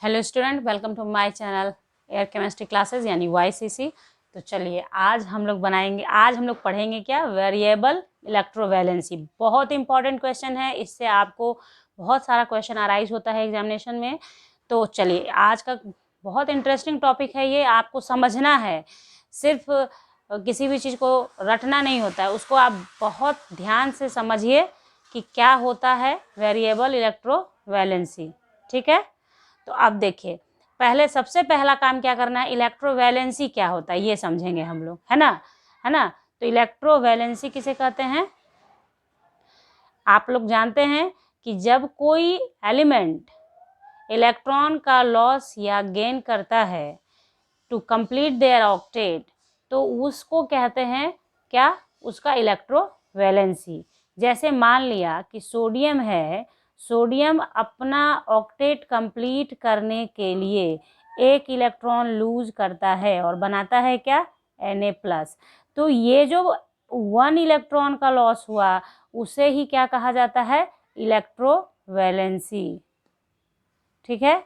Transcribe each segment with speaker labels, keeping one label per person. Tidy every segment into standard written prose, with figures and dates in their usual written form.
Speaker 1: Hello student, welcome to my channel air chemistry classes यानी YCC। तो चलिए आज हम लोग पढ़ेंगे क्या, वेरिएबल इलेक्ट्रोवैलेंसी। बहुत इंपॉर्टेंट क्वेश्चन है, इससे आपको बहुत सारा क्वेश्चन अराइज होता है एग्जामिनेशन में। तो चलिए आज का बहुत इंटरेस्टिंग टॉपिक है, ये आपको समझना है, सिर्फ किसी भी चीज़ को रटना नहीं होता है, उसको आप बहुत ध्यान से समझिए कि क्या होता है वेरिएबल इलेक्ट्रोवैलेंसी। ठीक है, तो अब देखिए, सबसे पहला काम क्या करना है, इलेक्ट्रोवैलेंसी क्या होता है ये समझेंगे हम लोग, है ना। तो इलेक्ट्रोवैलेंसी किसे कहते हैं, आप लोग जानते हैं कि जब कोई एलिमेंट इलेक्ट्रॉन का लॉस या गेन करता है टू कंप्लीट देयर ऑक्टेट, तो उसको कहते हैं क्या, उसका इलेक्ट्रोवैलेंसी। जैसे मान लिया कि सोडियम है, सोडियम अपना ऑक्टेट कंप्लीट करने के लिए एक इलेक्ट्रॉन लूज करता है और बनाता है क्या, Na+। तो ये जो 1 इलेक्ट्रॉन का लॉस हुआ उसे ही क्या कहा जाता है, इलेक्ट्रोवैलेंसी। ठीक है,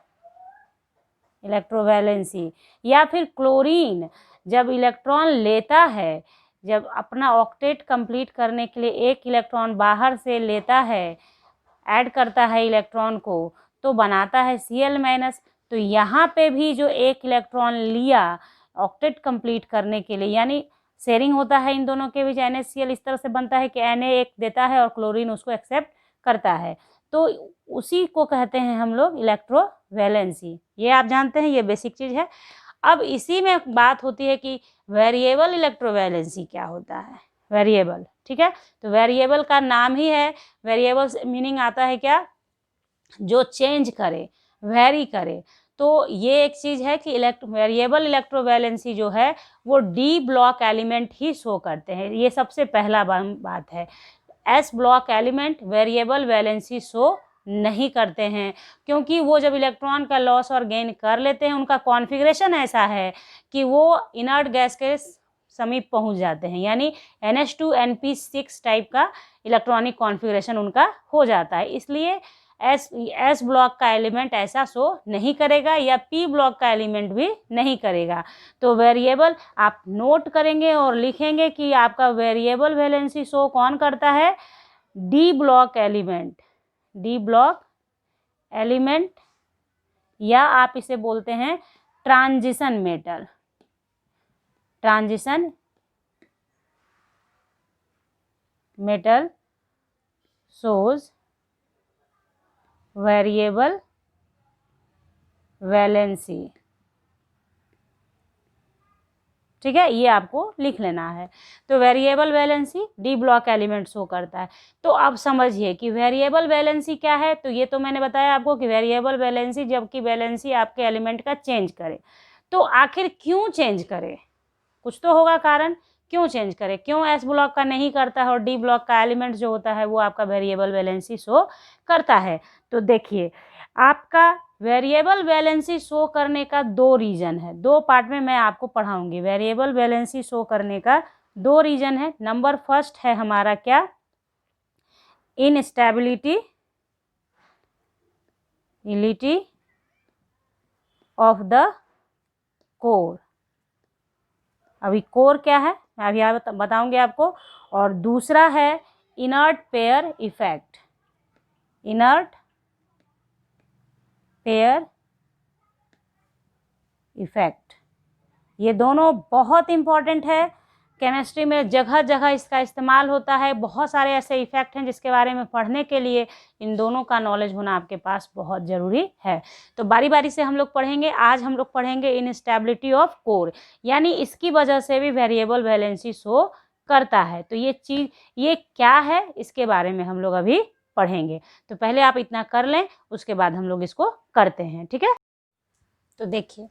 Speaker 1: इलेक्ट्रोवैलेंसी। या फिर क्लोरीन जब इलेक्ट्रॉन लेता है, जब अपना ऑक्टेट कंप्लीट करने के लिए एक इलेक्ट्रॉन बाहर से लेता है, ऐड करता है इलेक्ट्रॉन को, तो बनाता है Cl-। तो यहाँ पे भी जो एक इलेक्ट्रॉन लिया ऑक्टेट कंप्लीट करने के लिए, यानी शेयरिंग होता है इन दोनों के बीच, NaCl इस तरह से बनता है कि Na एक देता है और क्लोरीन उसको एक्सेप्ट करता है, तो उसी को कहते हैं हम लोग इलेक्ट्रोवैलेंसी। ये आप जानते हैं, ये बेसिक चीज़ है। अब इसी में बात होती है कि वेरिएबल इलेक्ट्रोवैलेंसी क्या होता है, वेरिएबल। ठीक है, तो वेरिएबल का नाम ही है, वेरिएबल मीनिंग आता है क्या, जो चेंज करे, वेरी करे। तो ये एक चीज़ है कि वेरिएबल इलेक्ट्रोवैलेंसी जो है वो डी ब्लॉक एलिमेंट ही शो करते हैं, ये सबसे पहला बात है। S block element variable valency show नहीं करते हैं, क्योंकि वो जब इलेक्ट्रॉन का लॉस और गेन कर लेते हैं, उनका कॉन्फ़िगरेशन ऐसा है कि वो इनर्ट गैस के समीप पहुंच जाते हैं, यानी NH2NP6 टाइप का इलेक्ट्रॉनिक कॉन्फ़िगरेशन उनका हो जाता है। इसलिए एस ब्लॉक का एलिमेंट ऐसा शो नहीं करेगा, या पी ब्लॉक का एलिमेंट भी नहीं करेगा। तो वेरिएबल आप नोट करेंगे और लिखेंगे कि आपका वेरिएबल वैलेंसी शो कौन करता है, D block element, D block element, या आप इसे बोलते हैं transition metal, transition metal shows variable valency. ठीक है, ये आपको लिख लेना है। तो variable valency D block element show करता है। तो अब समझिए कि वेरिएबल वैलेंसी क्या है। तो ये तो मैंने बताया आपको कि वेरिएबल वैलेंसी जबकि वैलेंसी आपके एलिमेंट का चेंज करे। तो आखिर क्यों चेंज करे, कुछ तो होगा कारण, क्यों चेंज करे, क्यों एस ब्लॉक का नहीं करता है और डी ब्लॉक का एलिमेंट जो होता है वो आपका वेरिएबल वैलेंसी शो करता है। तो देखिए, आपका वेरिएबल वैलेंसी शो करने का 2 रीज़न है, 2 पार्ट में मैं आपको पढ़ाऊंगी। वेरिएबल वैलेंसी शो करने का 2 रीज़न है। नंबर फर्स्ट है हमारा क्या, इनस्टेबिलिटी ऑफ द कोर। अभी कोर क्या है मैं अभी बताऊंगी आपको। और दूसरा है inert pair effect, inert pair effect. ये दोनों बहुत इंपॉर्टेंट है, केमिस्ट्री में जगह जगह इसका इस्तेमाल होता है। बहुत सारे ऐसे इफेक्ट हैं जिसके बारे में पढ़ने के लिए इन दोनों का नॉलेज होना आपके पास बहुत ज़रूरी है। तो बारी बारी से हम लोग पढ़ेंगे। आज हम लोग पढ़ेंगे इनस्टेबिलिटी ऑफ कोर, यानी इसकी वजह से भी वेरिएबल वैलेंसी शो करता है। तो ये चीज़, ये क्या है, इसके बारे में हम लोग अभी पढ़ेंगे। तो पहले आप इतना कर लें, उसके बाद हम लोग इसको करते हैं। ठीक है, तो देखिए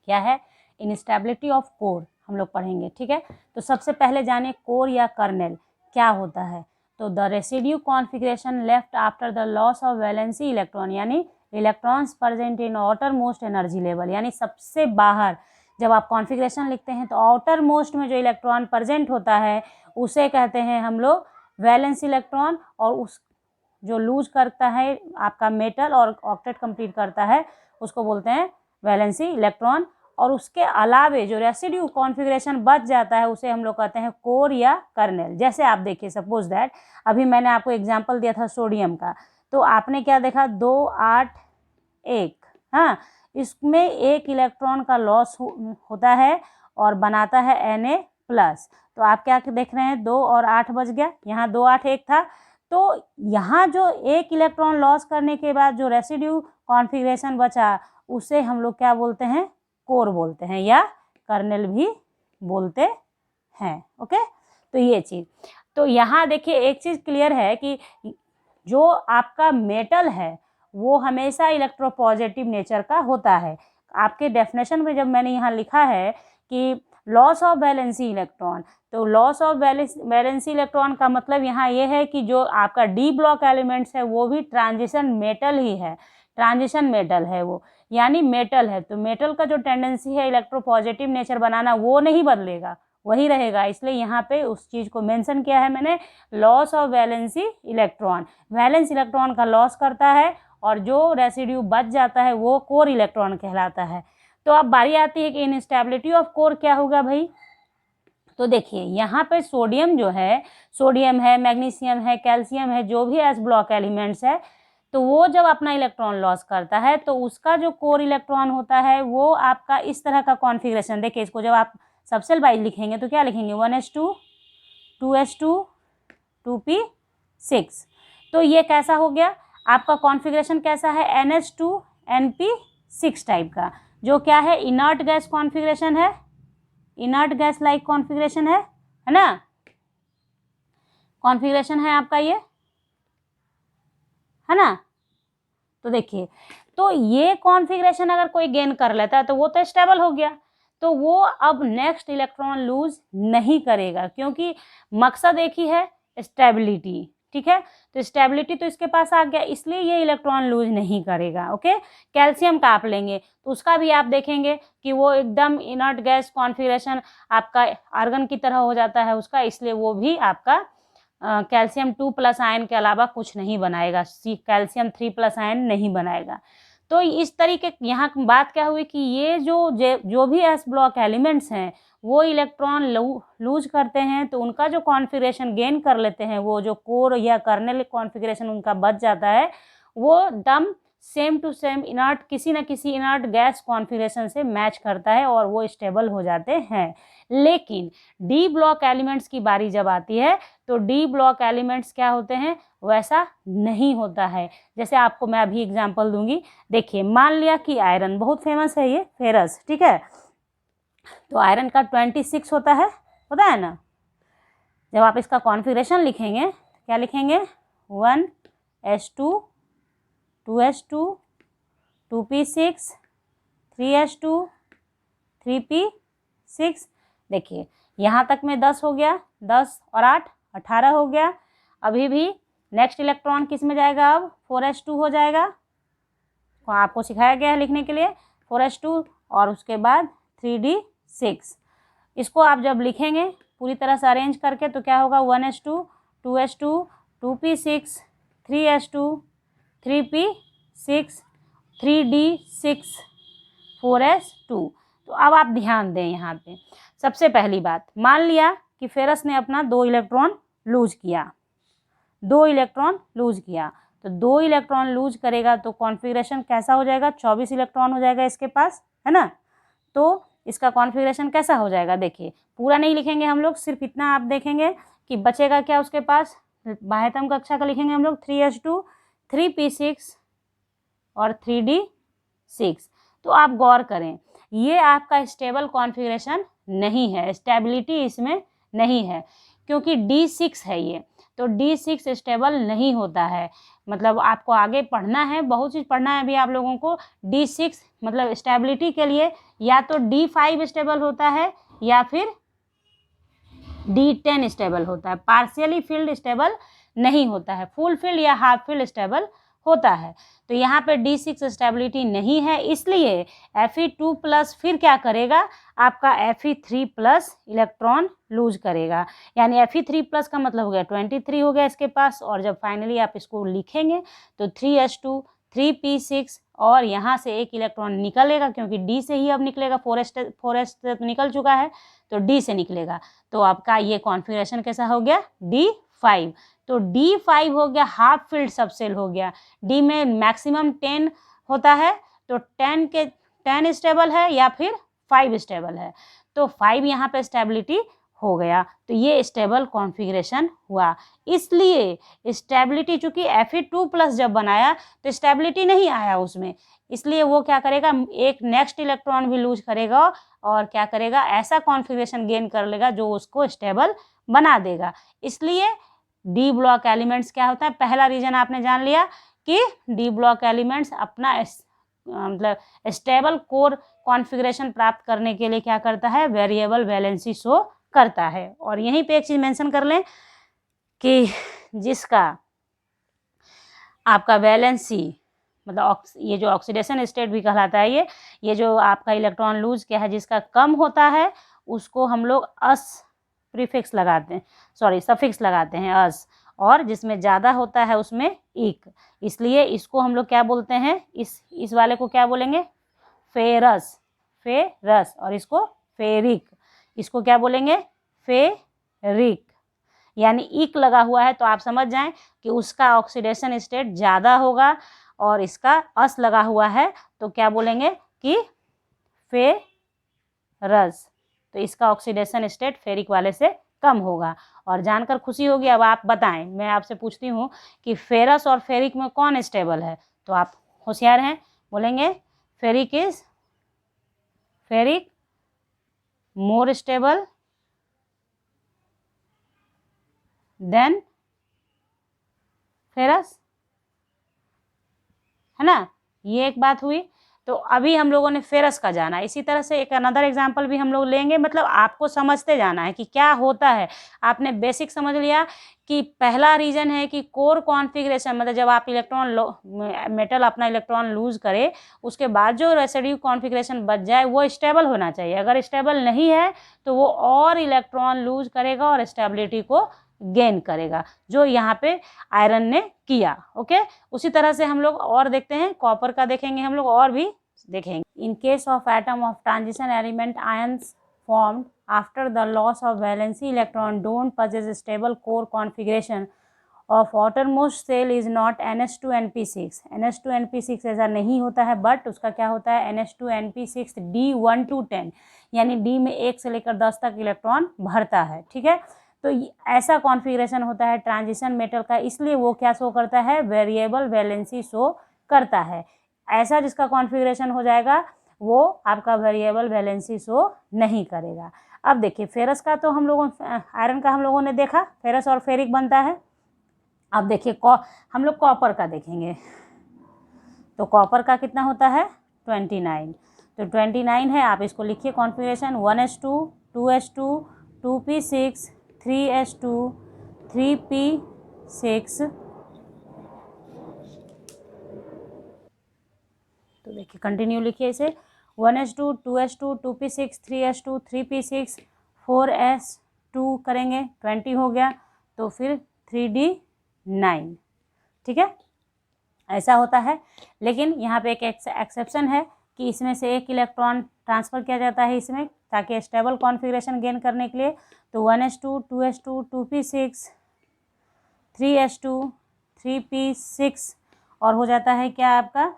Speaker 1: क्या है इनस्टेबिलिटी ऑफ कोर, हम लोग पढ़ेंगे। ठीक है, तो सबसे पहले जाने कोर या कर्नेल क्या होता है। तो the residue configuration left after the loss of valency electron, यानी electrons present in outermost energy level, यानी सबसे बाहर जब आप कॉन्फ़िगरेशन लिखते हैं तो आउटर मोस्ट में जो इलेक्ट्रॉन प्रेजेंट होता है उसे कहते हैं हम लोग वैलेंस इलेक्ट्रॉन। और जो लूज करता है आपका मेटल और ऑक्टेट कंप्लीट करता है उसको बोलते हैं वैलेंसी इलेक्ट्रॉन। और उसके अलावे जो रेसिड्यू कॉन्फ़िगरेशन बच जाता है उसे हम लोग कहते हैं कोर या कर्नेल। जैसे आप देखिए, सपोज दैट अभी मैंने आपको एग्जांपल दिया था सोडियम का, तो आपने क्या देखा, 2 8 1, हाँ, इसमें एक इलेक्ट्रॉन का लॉस होता है और बनाता है Na+। तो आप क्या देख रहे हैं, 2 और 8 बच गया, यहाँ 2 8 1 था, तो यहाँ जो एक इलेक्ट्रॉन लॉस करने के बाद जो रेसिड्यू कॉन्फ़िगरेशन बचा उसे हम लोग क्या बोलते हैं, कोर बोलते हैं या कर्नेल भी बोलते हैं। ओके, तो ये चीज़, तो यहाँ देखिए एक चीज़ क्लियर है कि जो आपका मेटल है वो हमेशा इलेक्ट्रोपॉजिटिव नेचर का होता है। आपके डेफिनेशन में जब मैंने यहाँ लिखा है कि लॉस ऑफ वैलेंसी इलेक्ट्रॉन, तो लॉस ऑफ वैलेंसी इलेक्ट्रॉन का मतलब यहाँ ये है कि जो आपका डी ब्लॉक एलिमेंट्स है वो भी ट्रांजिशन मेटल ही है, ट्रांजिशन मेटल है वो, यानी मेटल है, तो मेटल का जो टेंडेंसी है इलेक्ट्रोपॉजिटिव नेचर बनाना वो नहीं बदलेगा, वही रहेगा। इसलिए यहाँ पे उस चीज़ को मेंशन किया है मैंने, loss of valency electron, valence electron का लॉस करता है और जो रेसिड्यू बच जाता है वो कोर इलेक्ट्रॉन कहलाता है। तो अब बारी आती है कि इनस्टेबिलिटी ऑफ कोर क्या होगा भाई। तो देखिए यहाँ पे सोडियम जो है, सोडियम है, मैग्नीशियम है, कैल्शियम है, जो भी एस ब्लॉक एलिमेंट्स है, तो वो जब अपना इलेक्ट्रॉन लॉस करता है तो उसका जो कोर इलेक्ट्रॉन होता है वो आपका इस तरह का कॉन्फ़िगरेशन, देखिए इसको जब आप सबसेल वाइज लिखेंगे तो क्या लिखेंगे, 1s2 2s2 2p6। तो ये कैसा हो गया आपका कॉन्फ़िगरेशन, कैसा है, NH2 NP6 टाइप का, जो क्या है, इनर्ट गैस कॉन्फ़िगरेशन है, इनर्ट गैस लाइक कॉन्फ़िगरेशन है ना, कॉन्फ़िगरेशन है आपका ये, है ना। तो देखिए, तो ये कॉन्फ़िगरेशन अगर कोई गेन कर लेता है तो वो तो स्टेबल हो गया, तो वो अब नेक्स्ट इलेक्ट्रॉन लूज नहीं करेगा, क्योंकि मकसद एक ही है, स्टेबिलिटी, ठीक है। तो स्टेबिलिटी तो इसके पास आ गया, इसलिए ये इलेक्ट्रॉन लूज नहीं करेगा। ओके, कैल्शियम का आप लेंगे तो उसका भी आप देखेंगे कि वो एकदम इनर्ट गैस कॉन्फ़िगरेशन आपका आर्गन की तरह हो जाता है उसका, इसलिए वो भी आपका कैल्शियम 2+ आयन के अलावा कुछ नहीं बनाएगा, कैल्शियम 3+ आयन नहीं बनाएगा। तो इस तरीके, यहाँ बात क्या हुई कि ये जो भी एस ब्लॉक एलिमेंट्स हैं वो इलेक्ट्रॉन लूज करते हैं, तो उनका जो कॉन्फ़िगरेशन गेन कर लेते हैं, वो जो कोर या कर्नेल कॉन्फ़िगरेशन उनका बच जाता है, वो दम सेम टू सेम इनर्ट, किसी न किसी इनर्ट गैस कॉन्फ़िगरेशन से मैच करता है और वो स्टेबल हो जाते हैं। लेकिन डी ब्लॉक एलिमेंट्स की बारी जब आती है तो डी ब्लॉक एलिमेंट्स क्या होते हैं, वैसा नहीं होता है। जैसे आपको मैं अभी एग्जांपल दूंगी, देखिए मान लिया कि आयरन बहुत फेमस है, ये फेरस, ठीक है, तो आयरन का 26 होता है ना। जब आप इसका कॉन्फ़िगरेशन लिखेंगे तो क्या लिखेंगे, 1s2 2s2 2p6 3s2 3p6। देखिए यहाँ तक में 10 हो गया, 10 और 8 18 हो गया। अभी भी नेक्स्ट इलेक्ट्रॉन किस में जाएगा, अब 4s2 हो जाएगा, तो आपको सिखाया गया है लिखने के लिए 4s2 और उसके बाद 3d6। इसको आप जब लिखेंगे पूरी तरह से अरेंज करके तो क्या होगा, 1s2 2s2 2p6 3s2 3p6 3d6 4s2। तो अब आप ध्यान दें यहाँ पे, सबसे पहली बात, मान लिया कि फेरस ने अपना 2 इलेक्ट्रॉन लूज किया, 2 इलेक्ट्रॉन लूज किया, तो 2 इलेक्ट्रॉन लूज करेगा तो कॉन्फ़िगरेशन कैसा हो जाएगा, 24 इलेक्ट्रॉन हो जाएगा इसके पास, है ना। तो इसका कॉन्फ़िगरेशन कैसा हो जाएगा, देखिए पूरा नहीं लिखेंगे हम लोग, सिर्फ इतना आप देखेंगे कि बचेगा क्या उसके पास, बाह्यतम कक्षा का लिखेंगे हम लोग 3s2 3p6 और 3d6। तो आप गौर करें, ये आपका स्टेबल कॉन्फ़िगरेशन नहीं है, स्टेबिलिटी इसमें नहीं है, क्योंकि D6 है ये, तो D6 स्टेबल नहीं होता है। मतलब आपको आगे पढ़ना है, बहुत चीज़ पढ़ना है अभी आप लोगों को। D6 मतलब स्टेबिलिटी के लिए या तो D5 स्टेबल होता है या फिर D10 स्टेबल होता है, पार्शियली फील्ड स्टेबल नहीं होता है, फुल फील्ड या हाफ फील्ड स्टेबल होता है। तो यहाँ पे D6 स्टेबिलिटी नहीं है, इसलिए Fe2+ फिर क्या करेगा, आपका Fe3+ इलेक्ट्रॉन लूज करेगा। यानी Fe3+ का मतलब हो गया 23 हो गया इसके पास, और जब फाइनली आप इसको लिखेंगे तो 3s2 3p6, और यहाँ से एक इलेक्ट्रॉन निकलेगा क्योंकि D से ही अब निकलेगा, 4s तो निकल चुका है तो D से निकलेगा। तो आपका ये कॉन्फ़िगरेशन कैसा हो गया, D5। तो D5 हो गया, हाफ फील्ड सबसेल हो गया। D में मैक्सिमम 10 होता है, तो 10 स्टेबल है या फिर 5 स्टेबल है, तो 5 यहाँ पे स्टेबिलिटी हो गया। तो ये स्टेबल कॉन्फ़िगरेशन हुआ। इसलिए स्टेबिलिटी, चूँकि Fe2+ जब बनाया तो स्टेबिलिटी नहीं आया उसमें, इसलिए वो क्या करेगा, एक नेक्स्ट इलेक्ट्रॉन भी लूज करेगा और क्या करेगा, ऐसा कॉन्फ़िगरेशन गेन कर लेगा जो उसको स्टेबल बना देगा। इसलिए डी ब्लॉक एलिमेंट्स क्या होता है, पहला रीजन आपने जान लिया कि डी ब्लॉक एलिमेंट्स अपना मतलब स्टेबल कोर कॉन्फ़िगरेशन प्राप्त करने के लिए क्या करता है, वेरिएबल वैलेंसी शो करता है। और यहीं पे एक चीज़ मेंशन कर लें कि जिसका आपका वैलेंसी मतलब ये जो ऑक्सीडेशन स्टेट भी कहलाता है, ये जो आपका इलेक्ट्रॉन लूज क्या है जिसका कम होता है उसको हम लोग सफिक्स लगाते हैं अस, और जिसमें ज़्यादा होता है उसमें इक। इसलिए इसको हम लोग क्या बोलते हैं, इस वाले को क्या बोलेंगे, फेरस, और इसको फेरिक। इसको क्या बोलेंगे, फेरिक। यानी इक लगा हुआ है तो आप समझ जाएं कि उसका ऑक्सीडेशन स्टेट ज़्यादा होगा, और इसका अस लगा हुआ है तो क्या बोलेंगे कि फेरस, तो इसका ऑक्सीडेशन स्टेट फेरिक वाले से कम होगा। और जानकर खुशी होगी। अब आप बताएं, मैं आपसे पूछती हूँ कि फेरस और फेरिक में कौन स्टेबल है, तो आप होशियार हैं, बोलेंगे फेरिक मोर स्टेबल देन फेरस, है ना। ये एक बात हुई। तो अभी हम लोगों ने फेरस का जाना, इसी तरह से एक अनदर एग्जांपल भी हम लोग लेंगे। मतलब आपको समझते जाना है कि क्या होता है। आपने बेसिक समझ लिया कि पहला रीजन है कि कोर कॉन्फ़िगरेशन, मतलब जब आप मेटल अपना इलेक्ट्रॉन लूज करे उसके बाद जो रेसिड्यू कॉन्फ़िगरेशन बच जाए वो स्टेबल होना चाहिए। अगर स्टेबल नहीं है तो वो और इलेक्ट्रॉन लूज करेगा और स्टेबिलिटी को गेन करेगा, जो यहाँ पे आयरन ने किया। ओके, उसी तरह से हम लोग और देखते हैं, कॉपर का देखेंगे हम लोग, और भी देखेंगे। In case of atom of transition element, ions formed after the loss of valency electron don't possess stable core configuration of outermost shell is not NH2NP6। NH2NP6 ऐसा नहीं होता है, बट उसका क्या होता है, NH2NP6 D1 to 10, यानी D में 1 से लेकर 10 तक इलेक्ट्रॉन भरता है। ठीक है, तो ऐसा कॉन्फ़िगरेशन होता है ट्रांजिशन मेटल का, इसलिए वो क्या शो करता है, वेरिएबल वैलेंसी शो करता है। ऐसा जिसका कॉन्फ़िगरेशन हो जाएगा वो आपका वेरिएबल वैलेंसी शो नहीं करेगा। अब देखिए फेरस का तो आयरन का हम लोगों ने देखा, फेरस और फेरिक बनता है। अब देखिए हम लोग कॉपर का देखेंगे। तो कॉपर का कितना होता है, 29। तो 29 है, आप इसको लिखिए configuration, 1s2 2s2 2p6 3s2 3p6। तो देखिए कंटिन्यू लिखिए इसे, 1s2 2s2 2p6 3s2 3p6 4s2 करेंगे, 20 हो गया, तो फिर 3d9। ठीक है, ऐसा होता है। लेकिन यहाँ पे एक एक्सेप्शन है कि इसमें से एक इलेक्ट्रॉन ट्रांसफ़र किया जाता है इसमें, ताकि स्टेबल कॉन्फ़िगरेशन गेन करने के लिए। तो 1s2 2s2 2p6 3s2 3p6 और हो जाता है क्या आपका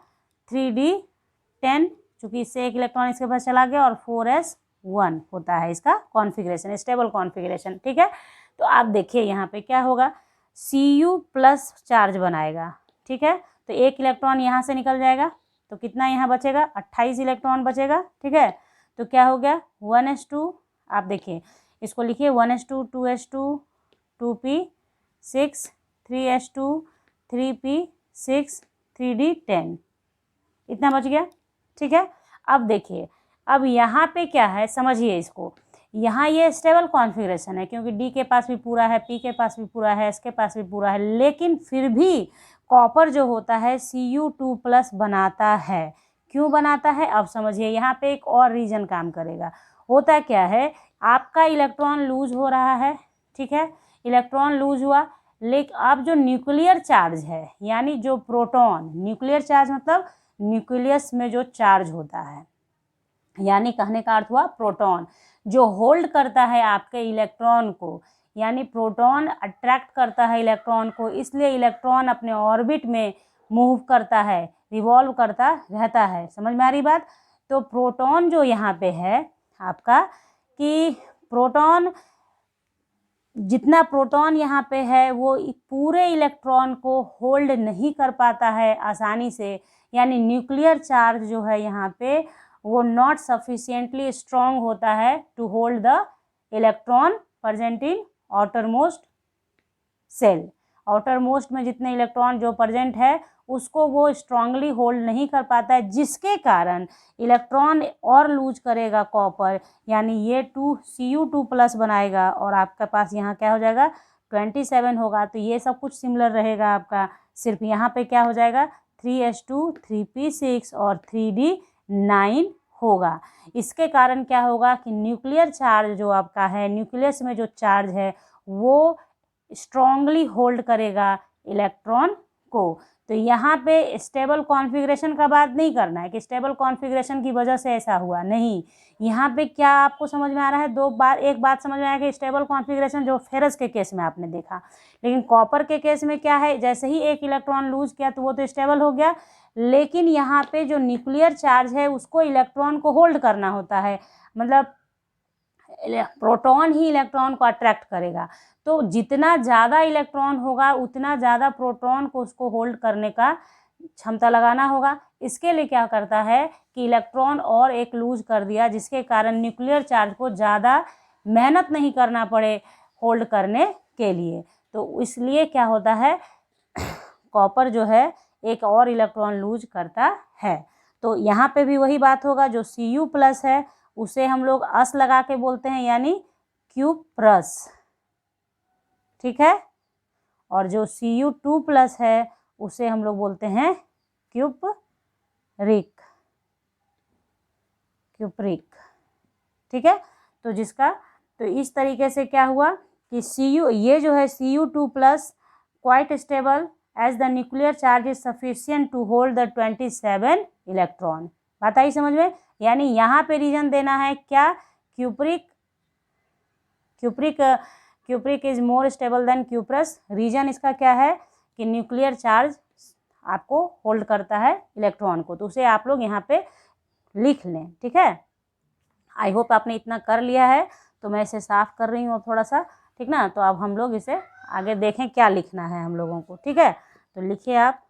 Speaker 1: 3d10, चूँकि इससे एक इलेक्ट्रॉन इसके पास चला गया, और 4s1 होता है इसका कॉन्फ़िगरेशन, स्टेबल कॉन्फ़िगरेशन। ठीक है, तो आप देखिए यहाँ पे क्या होगा, Cu+ चार्ज बनाएगा। ठीक है, तो एक इलेक्ट्रॉन यहाँ से निकल जाएगा, तो कितना यहाँ बचेगा, 28 इलेक्ट्रॉन बचेगा। ठीक है, तो क्या हो गया, 1s2, आप देखिए इसको लिखिए, 1s2 2s2 2p6 3s2 3p6 3d10, इतना बच गया। ठीक है, अब देखिए, अब यहाँ पे क्या है, समझिए इसको, यहाँ ये स्टेबल कॉन्फ़िगरेशन है क्योंकि डी के पास भी पूरा है, पी के पास भी पूरा है, एस के पास भी पूरा है, लेकिन फिर भी कॉपर जो होता है Cu2+ बनाता है। क्यों बनाता है अब समझिए, यहाँ पे एक और रीजन काम करेगा। होता क्या है, आपका इलेक्ट्रॉन लूज हो रहा है, ठीक है, इलेक्ट्रॉन लूज हुआ, लेकिन अब जो न्यूक्लियर चार्ज है यानी जो प्रोटॉन, न्यूक्लियर चार्ज मतलब न्यूक्लियस में जो चार्ज होता है, यानी कहने का अर्थ हुआ प्रोटॉन जो होल्ड करता है आपके इलेक्ट्रॉन को, यानी प्रोटॉन अट्रैक्ट करता है इलेक्ट्रॉन को, इसलिए इलेक्ट्रॉन अपने ऑर्बिट में मूव करता है, रिवॉल्व करता रहता है। समझ में आ रही बात? तो प्रोटॉन जो यहाँ पे है आपका, कि प्रोटॉन, जितना प्रोटॉन यहाँ पे है वो पूरे इलेक्ट्रॉन को होल्ड नहीं कर पाता है आसानी से, यानी न्यूक्लियर चार्ज जो है यहाँ पे वो नॉट सफिशिएंटली स्ट्रॉन्ग होता है to hold the electron present in outermost shell. Outermost में जितने इलेक्ट्रॉन जो प्रेजेंट है उसको वो स्ट्रांगली होल्ड नहीं कर पाता है, जिसके कारण इलेक्ट्रॉन और लूज करेगा कॉपर, यानी ये Cu2+ बनाएगा और आपके पास यहाँ क्या हो जाएगा 27 होगा। तो ये सब कुछ सिमिलर रहेगा आपका, सिर्फ यहाँ पे क्या हो जाएगा 3s2 3p6 और 3d9 होगा। इसके कारण क्या होगा कि न्यूक्लियर चार्ज जो आपका है, न्यूक्लियस में जो चार्ज है वो स्ट्रांगली होल्ड करेगा इलेक्ट्रॉन को। तो यहाँ पे स्टेबल कॉन्फ़िगरेशन का बात नहीं करना है कि स्टेबल कॉन्फ़िगरेशन की वजह से ऐसा हुआ, नहीं। यहाँ पे क्या आपको समझ में आ रहा है, एक बात समझ में आया कि स्टेबल कॉन्फ़िगरेशन जो फेरस के केस में आपने देखा, लेकिन कॉपर के केस में क्या है, जैसे ही एक इलेक्ट्रॉन लूज किया तो वो तो स्टेबल हो गया, लेकिन यहाँ पे जो न्यूक्लियर चार्ज है उसको इलेक्ट्रॉन को होल्ड करना होता है, मतलब प्रोटॉन ही इलेक्ट्रॉन को अट्रैक्ट करेगा। तो जितना ज़्यादा इलेक्ट्रॉन होगा उतना ज़्यादा प्रोटॉन को उसको होल्ड करने का क्षमता लगाना होगा। इसके लिए क्या करता है कि इलेक्ट्रॉन और एक लूज कर दिया, जिसके कारण न्यूक्लियर चार्ज को ज़्यादा मेहनत नहीं करना पड़े होल्ड करने के लिए। तो इसलिए क्या होता है कॉपर जो है एक और इलेक्ट्रॉन लूज करता है। तो यहाँ पे भी वही बात होगा, जो Cu+ है उसे हम लोग अस लगा के बोलते हैं यानी क्यूप्रस, ठीक है, और जो Cu2+ है उसे हम लोग बोलते हैं क्यूपरिक, ठीक है। तो तो इस तरीके से क्या हुआ कि ये जो है Cu2+ quite stable as the nuclear charge is sufficient to hold the 27 electron. बात आई समझ में? यानी यहाँ पे रीजन देना है क्या, cupric is more stable than cuprous. Reason इसका क्या है कि न्यूक्लियर चार्ज आपको होल्ड करता है इलेक्ट्रॉन को, तो उसे आप लोग यहाँ पे लिख लें, ठीक है। आई होप आपने इतना कर लिया है, तो मैं इसे साफ कर रही हूँ अब थोड़ा सा, ठीक ना। तो अब हम लोग इसे आगे देखें क्या लिखना है हम लोगों को, ठीक है। तो लिखिए आप,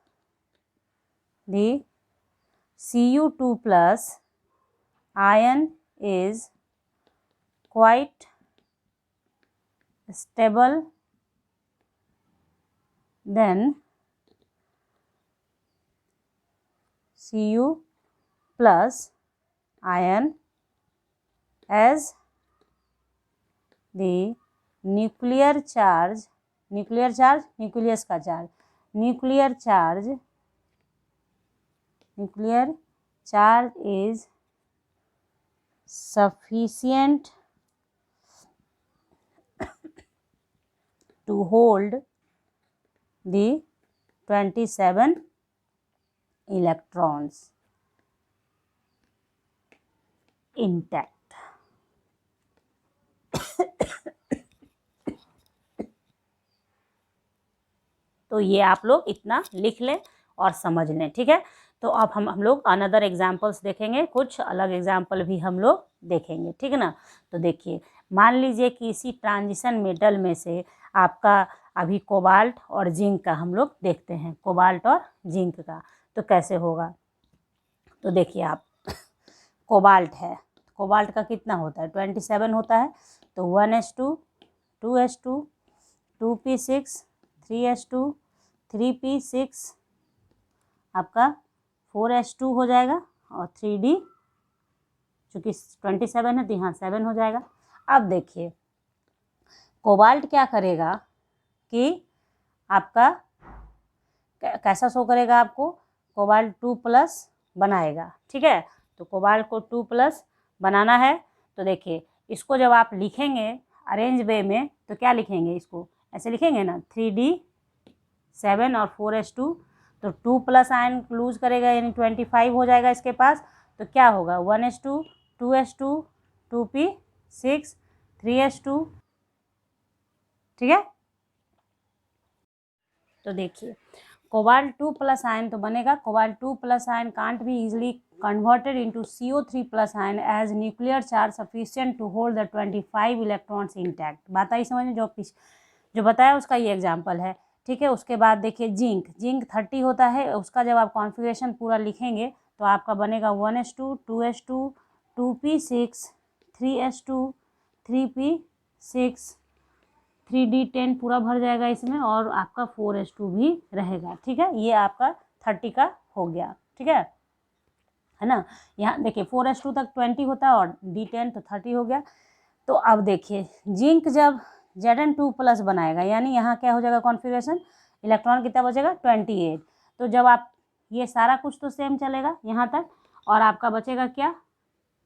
Speaker 1: दी Cu2+ ion is quite stable than Cu+ ion as the nuclear charge nucleus का charge, nuclear charge is sufficient to hold the 27 electrons intact। तो ये आप लोग इतना लिख लें और समझ लें, ठीक है। तो अब हम लोग अनदर एग्जाम्पल्स देखेंगे, कुछ अलग एग्जाम्पल भी हम लोग देखेंगे, ठीक है ना। तो देखिए, मान लीजिए कि इसी ट्रांजिशन मेटल में से आपका अभी कोबाल्ट और जिंक का हम लोग देखते हैं, कोबाल्ट और जिंक का तो कैसे होगा। तो देखिए आप, कोबाल्ट है, कोबाल्ट का कितना होता है 27 होता है, तो 1s2 2s2 2p6 3s2 3p6 आपका 4s2 हो जाएगा और 3d, चूँकि 27 है तो यहाँ 7 हो जाएगा। अब देखिए कोबाल्ट क्या करेगा कि आपका कैसा शो करेगा, आपको कोबाल्ट 2+ बनाएगा। ठीक है, तो कोबाल्ट को 2+ बनाना है। तो देखिए इसको जब आप लिखेंगे अरेंज वे में तो क्या लिखेंगे, इसको ऐसे लिखेंगे ना 3D7 और 4s2, तो 2+ आयन लूज करेगा यानी 25 हो जाएगा इसके पास। तो क्या होगा 1s2 2s2 2p6 3s2। ठीक है, तो देखिए कोबाल्ट 2+ आयन तो बनेगा। Cobalt 2+ ion can't be easily converted into CO3+ ion as nuclear charge sufficient to hold the 25 electrons intact। बात आई समझ में, जो बताया उसका ये एग्जाम्पल है। ठीक है, उसके बाद देखिए जिंक 30 होता है, उसका जब आप कॉन्फ़िगरेशन पूरा लिखेंगे तो आपका बनेगा 1s2 2s2 2p6 3s2 3p6 3d10 पूरा भर जाएगा इसमें, और आपका 4s2 भी रहेगा। ठीक है, ये आपका 30 का हो गया। ठीक है ना, यहाँ देखिए 4s2 तक 20 होता है और d10 तो 30 हो गया। तो अब देखिए जिंक जब Zn2+ बनाएगा यानी यहाँ क्या हो जाएगा कॉन्फ़िगरेशन, इलेक्ट्रॉन कितना बचेगा 28। तो जब आप ये सारा कुछ तो सेम चलेगा यहाँ तक, और आपका बचेगा क्या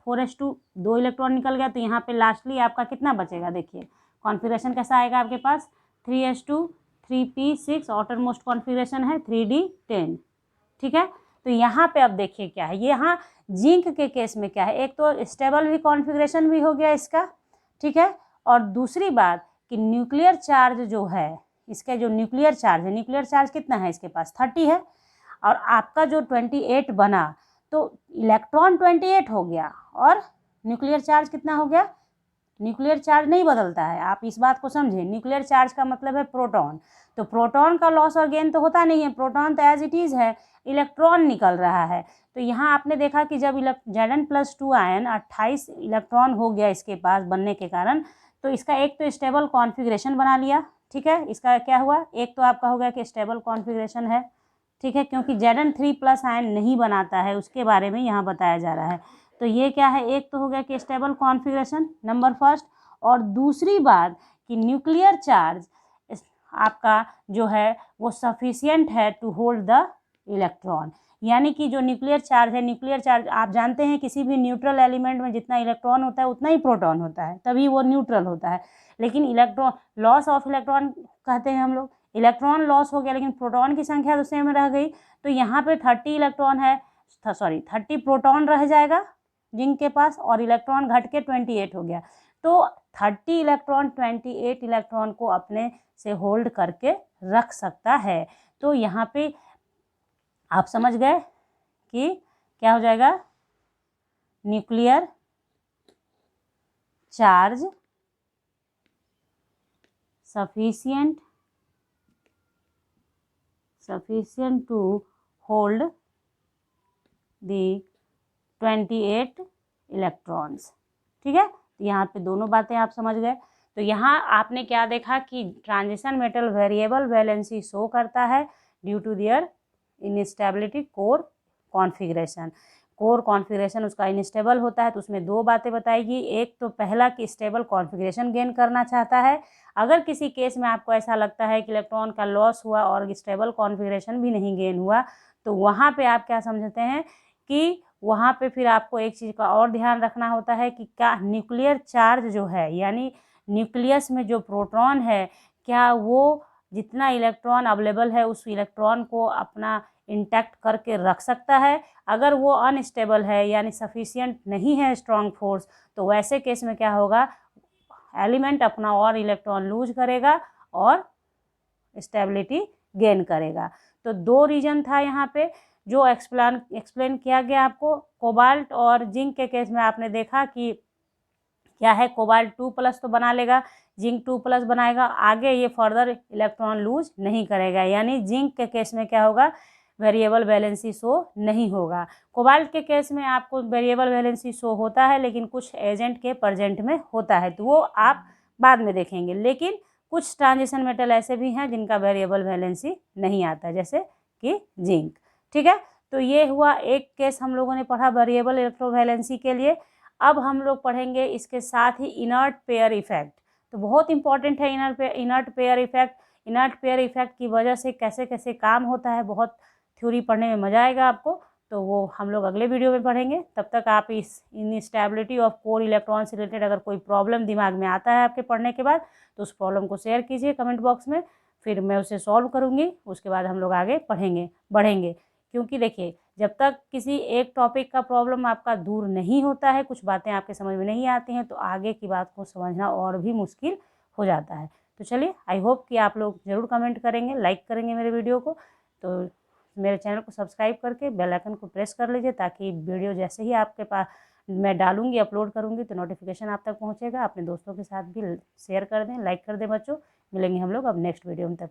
Speaker 1: 4s2, 2 इलेक्ट्रॉन निकल गया। तो यहाँ पे लास्टली आपका कितना बचेगा, देखिए कॉन्फ़िगरेशन कैसा आएगा आपके पास 3s2 3p6 outer most configuration है 3d10। ठीक है, तो यहाँ पे अब देखिए क्या है, यहाँ जिंक के केस में क्या है, एक तो स्टेबल भी कॉन्फ़िगरेशन भी हो गया इसका। ठीक है, और दूसरी बात कि न्यूक्लियर चार्ज जो है, इसका जो न्यूक्लियर चार्ज कितना है इसके पास 30 है, और आपका जो 28 बना तो इलेक्ट्रॉन 28 हो गया और न्यूक्लियर चार्ज कितना हो गया। न्यूक्लियर चार्ज नहीं बदलता है, आप इस बात को समझें। न्यूक्लियर चार्ज का मतलब है प्रोटॉन, तो प्रोटॉन का लॉस और गेन तो होता नहीं है, प्रोटॉन तो एज इट इज़ है, इलेक्ट्रॉन निकल रहा है। तो यहाँ आपने देखा कि जब Zn+2 आयन 28 इलेक्ट्रॉन हो गया इसके पास बनने के कारण, तो इसका एक तो स्टेबल कॉन्फ़िगरेशन बना लिया। ठीक है, इसका क्या हुआ, एक तो आपका हो गया कि स्टेबल कॉन्फ़िगरेशन है। ठीक है, क्योंकि Zn3+ आयन नहीं बनाता है, उसके बारे में यहाँ बताया जा रहा है। तो ये क्या है, एक तो हो गया कि स्टेबल कॉन्फ़िगरेशन नंबर फर्स्ट, और दूसरी बात कि न्यूक्लियर चार्ज आपका जो है वो सफिशिएंट है टू होल्ड द इलेक्ट्रॉन। यानी कि जो न्यूक्लियर चार्ज है, न्यूक्लियर चार्ज आप जानते हैं किसी भी न्यूट्रल एलिमेंट में जितना इलेक्ट्रॉन होता है उतना ही प्रोटॉन होता है, तभी वो न्यूट्रल होता है। लेकिन इलेक्ट्रॉन लॉस ऑफ इलेक्ट्रॉन कहते हैं हम लोग, इलेक्ट्रॉन लॉस हो गया लेकिन प्रोटॉन की संख्या तो सेम रह गई। तो यहाँ पे 30 इलेक्ट्रॉन है, 30 प्रोटॉन रह जाएगा जिंक के पास, और इलेक्ट्रॉन घट के 28 हो गया। तो 30 इलेक्ट्रॉन 28 इलेक्ट्रॉन को अपने से होल्ड करके रख सकता है। तो यहाँ पे आप समझ गए कि क्या हो जाएगा, nuclear charge sufficient to hold the 28 electrons. ठीक है, तो यहाँ पे दोनों बातें आप समझ गए। तो यहाँ आपने क्या देखा कि transition metal variable valency show करता है due to their instability core configuration. Core configuration उसका इनस्टेबल होता है, तो उसमें दो बातें बताएगी। एक तो पहला कि स्टेबल कॉन्फ़िगरेशन गेन करना चाहता है। अगर किसी केस में आपको ऐसा लगता है कि इलेक्ट्रॉन का लॉस हुआ और स्टेबल कॉन्फ़िगरेशन भी नहीं गेन हुआ, तो वहाँ पे आप क्या समझते हैं कि वहाँ पे फिर आपको एक चीज़ का और ध्यान रखना होता है कि क्या न्यूक्लियर चार्ज जो है, यानी न्यूक्लियस में जो प्रोटॉन है, क्या वो जितना इलेक्ट्रॉन अवेलेबल है उस इलेक्ट्रॉन को अपना इंटैक्ट करके रख सकता है। अगर वो अनस्टेबल है यानी सफिशिएंट नहीं है स्ट्रॉन्ग फोर्स, तो वैसे केस में क्या होगा, एलिमेंट अपना और इलेक्ट्रॉन लूज करेगा और स्टेबिलिटी गेन करेगा। तो दो रीजन था यहाँ पे जो एक्सप्लेन किया गया आपको। कोबाल्ट और जिंक के केस में आपने देखा कि क्या है, कोबाल्ट 2+ तो बना लेगा, जिंक 2+ बनाएगा, आगे ये फर्दर इलेक्ट्रॉन लूज नहीं करेगा। यानी जिंक के केस में क्या होगा, वेरिएबल वैलेंसी शो नहीं होगा। कोबाल्ट के केस में आपको वेरिएबल वैलेंसी शो होता है लेकिन कुछ एजेंट के प्रेजेंट में होता है, तो वो आप बाद में देखेंगे। लेकिन कुछ ट्रांजिशन मेटल ऐसे भी हैं जिनका वेरिएबल वैलेंसी नहीं आता, जैसे कि जिंक। ठीक है, तो ये हुआ एक केस हम लोगों ने पढ़ा वेरिएबल इलेक्ट्रोवैलेंसी के लिए। अब हम लोग पढ़ेंगे इसके साथ ही इनर्ट पेयर इफेक्ट। तो बहुत इंपॉर्टेंट है inert pair effect. Inert pair effect की वजह से कैसे कैसे काम होता है, बहुत थ्योरी पढ़ने में मज़ा आएगा आपको। तो वो हम लोग अगले वीडियो में पढ़ेंगे। तब तक आप इस इनस्टेबिलिटी ऑफ कोर इलेक्ट्रॉन से रिलेटेड अगर कोई प्रॉब्लम दिमाग में आता है आपके पढ़ने के बाद, तो उस प्रॉब्लम को शेयर कीजिए कमेंट बॉक्स में, फिर मैं उसे सॉल्व करूँगी। उसके बाद हम लोग आगे बढ़ेंगे। क्योंकि देखिए, जब तक किसी एक टॉपिक का प्रॉब्लम आपका दूर नहीं होता है, कुछ बातें आपके समझ में नहीं आती हैं, तो आगे की बात को समझना और भी मुश्किल हो जाता है। तो चलिए, आई होप कि आप लोग ज़रूर कमेंट करेंगे, लाइक करेंगे मेरे वीडियो को। तो मेरे चैनल को सब्सक्राइब करके बेल आइकन को प्रेस कर लीजिए, ताकि वीडियो जैसे ही आपके पास मैं डालूंगी, अपलोड करूंगी, तो नोटिफिकेशन आप तक पहुंचेगा। अपने दोस्तों के साथ भी शेयर कर दें, लाइक कर दें बच्चों। मिलेंगे हम लोग अब नेक्स्ट वीडियो में। तब